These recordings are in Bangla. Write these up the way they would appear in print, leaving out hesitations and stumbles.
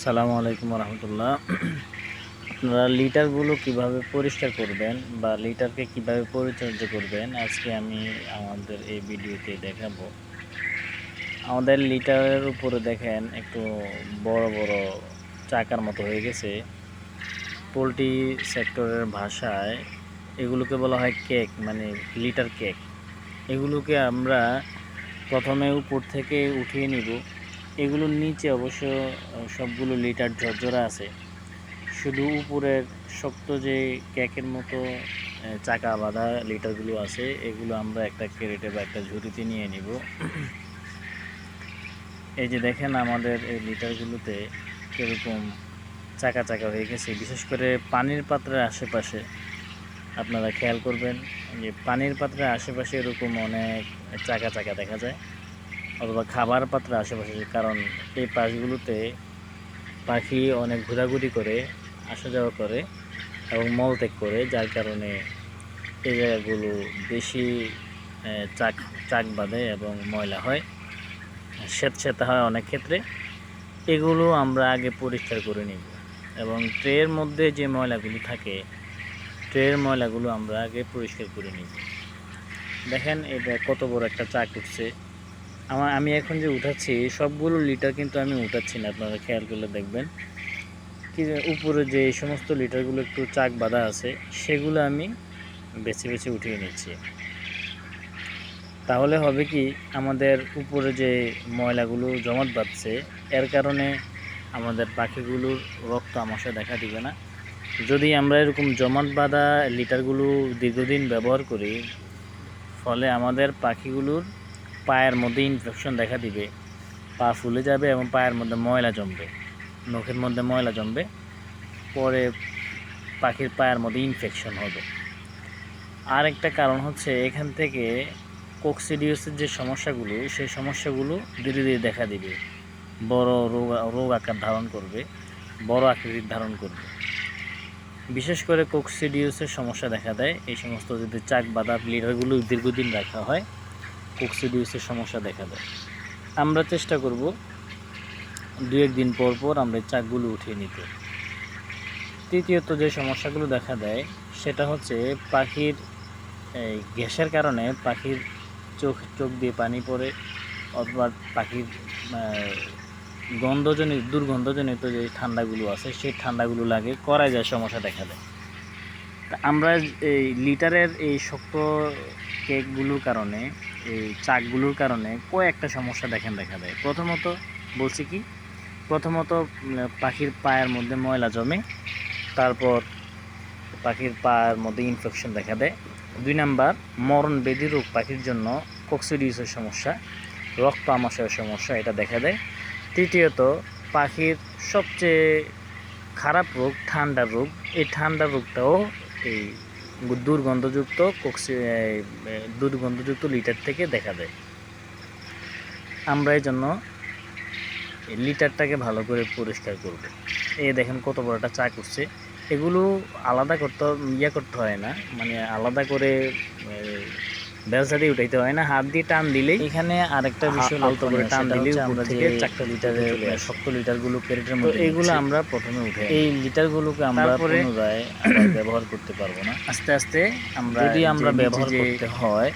আসসালামু আলাইকুম রহমতুল্লাহ। আপনারা লিটারগুলো কিভাবে পরিষ্কার করবেন বা লিটারকে কিভাবে পরিচর্যা করবেন আজকে আমি আমাদের এই ভিডিওতে দেখাবো। আমাদের লিটারের উপরে দেখেন একটু বড় বড় চাকার মতো হয়ে গেছে। পোলট্রি সেক্টরের ভাষায় এগুলোকে বলা হয় কেক, মানে লিটার কেক। এগুলোকে আমরা প্রথমে উপর থেকে উঠিয়ে নিব। এগুলোর নিচে অবশ্য সবগুলো লিটার ঝরঝরা আছে, শুধু উপরের শক্ত যে কেকের মতো চাকা বাঁধা লিটারগুলো আছে এগুলো আমরা একটা ক্যারেটে বা একটা ঝুড়িতে নিয়ে নিব। এই যে দেখেন আমাদের এই লিটারগুলোতে কীরকম চাকা চাকা হয়ে গেছে, বিশেষ করে পানির পাত্রের আশেপাশে আপনারা খেয়াল করবেন যে পানির পাত্রের আশেপাশে এরকম অনেক চাকা চাকা দেখা যায়, অথবা খাবার পাত্রের আশেপাশে, কারণ এই পাশগুলোতে পাখি অনেক ঘোরাঘুরি করে, আসা যাওয়া করে এবং মলত্যাগ করে, যার কারণে এই জায়গাগুলো বেশি চাক চাক বাঁধে এবং ময়লা হয়, স্যাঁতস্যাঁতে হয় অনেক ক্ষেত্রে। এগুলো আমরা আগে পরিষ্কার করে নিব এবং ট্রের মধ্যে যে ময়লাগুলো থাকে ট্রের ময়লাগুলো আমরা আগে পরিষ্কার করে নিব। দেখেন এটা কত বড় একটা চাক উঠছে। আমি এখন যে উঠাচ্ছি সবগুলো লিটার কিন্তু আমি উঠাচ্ছি না, আপনারা খেয়াল করলে দেখবেন কি উপরে যে সমস্ত লিটারগুলো একটু চাক বাঁধা আছে সেগুলো আমি বেছে বেছে উঠিয়ে নিচ্ছি। তাহলে হবে কি, আমাদের উপরে যে ময়লাগুলো জমাট বাঁধছে এর কারণে আমাদের পাখিগুলোর রক্ত আমাশা দেখা দিবে না। যদি আমরা এরকম জমাট বাঁধা লিটারগুলো দীর্ঘদিন ব্যবহার করি, ফলে আমাদের পাখিগুলোর পায়ের মধ্যে ইনফেকশন দেখা দিবে, পা ফুলে যাবে এবং পায়ের মধ্যে ময়লা জমবে, নখের মধ্যে ময়লা জমবে, পরে পাখির পায়ের মধ্যে ইনফেকশন হবে। আর একটা কারণ হচ্ছে এখান থেকে কোকসিডিওসিসের যে সমস্যাগুলো সেই সমস্যাগুলো ধীরে ধীরে দেখা দিবে, বড় রোগ আকার ধারণ করবে, বড় আকৃতির ধারণ করবে। বিশেষ করে কোকসিডিওসিসের সমস্যা দেখা দেয় এই সমস্ত যদি চাক বাঁধা লিটারগুলো দীর্ঘদিন রাখা হয়, কোকসিডিওসিসের সমস্যা দেখা দেয়। আমরা চেষ্টা করব 2-1 দিন পর পর আমরা এই চাকগুলো উঠিয়ে নিতে। তৃতীয়ত যে সমস্যাগুলো দেখা দেয় সেটা হচ্ছে পাখির এই গ্যাসের কারণে পাখির চোখ দিয়ে পানি পড়ে, অথবা পাখির দুর্গন্ধজনিত যে ঠান্ডাগুলো আছে সেই ঠান্ডাগুলো লাগে, করা যায় সমস্যা দেখা দেয়। তা আমরা এই লিটারের এই শক্ত কেকগুলোর কারণে, এই চাকগুলোর কারণে কয়েকটা সমস্যা দেখা দেয়। প্রথমত পাখির পায়ের মধ্যে ময়লা জমে, তারপর পাখির পায়ের মধ্যে ইনফেকশন দেখা দেয়। 2 নাম্বার, মরণ ব্যাধি রোগ, পাখির জন্য কোকসিডিওসিসের সমস্যা, রক্ত আমাশয়ের সমস্যা এটা দেখা দেয়। তৃতীয়ত, পাখির সবচেয়ে খারাপ রোগ ঠান্ডার রোগ। এই ঠান্ডার রোগটাও এই দুর্গন্ধযুক্ত লিটার থেকে দেখা দেয়। আমরা এই জন্য লিটারটাকে ভালো করে পরিষ্কার করব। এই দেখেন কত বড় একটা চাক উঠছে। এগুলো আলাদা করতে হয় না, মানে আলাদা করে বেলচা দিয়ে উঠাইতে হয় না, হাত দিয়ে টান দিলেই। এখানে আরেকটা বিষয় লক্ষ্য করে টান দিলেই আমরা থেকে 4টা লিটারের শক্ত লিটারগুলো ক্যারেটের মধ্যে, এগুলো আমরা প্রথমে উঠে এই লিটারগুলোকে আমরা পুনরায় আবার ব্যবহার করতে পারবো না। আস্তে আস্তে যদি আমরা ব্যবহার করতে হয়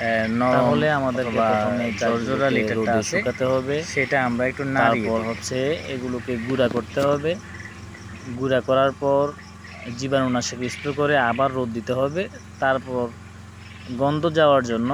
তাহলে আমাদেরকে প্রথমে ঝরঝরা লিটারটা শুকাতে হবে, সেটা আমরা একটু নাড়িয়ে, তারপর হচ্ছে এগুলোকে গুঁড়া করতে হবে। গুঁড়া করার পর জীবাণুনাশক স্প্রে করে আবার রোদ দিতে হবে, তারপর গন্ধ যাওয়ার জন্য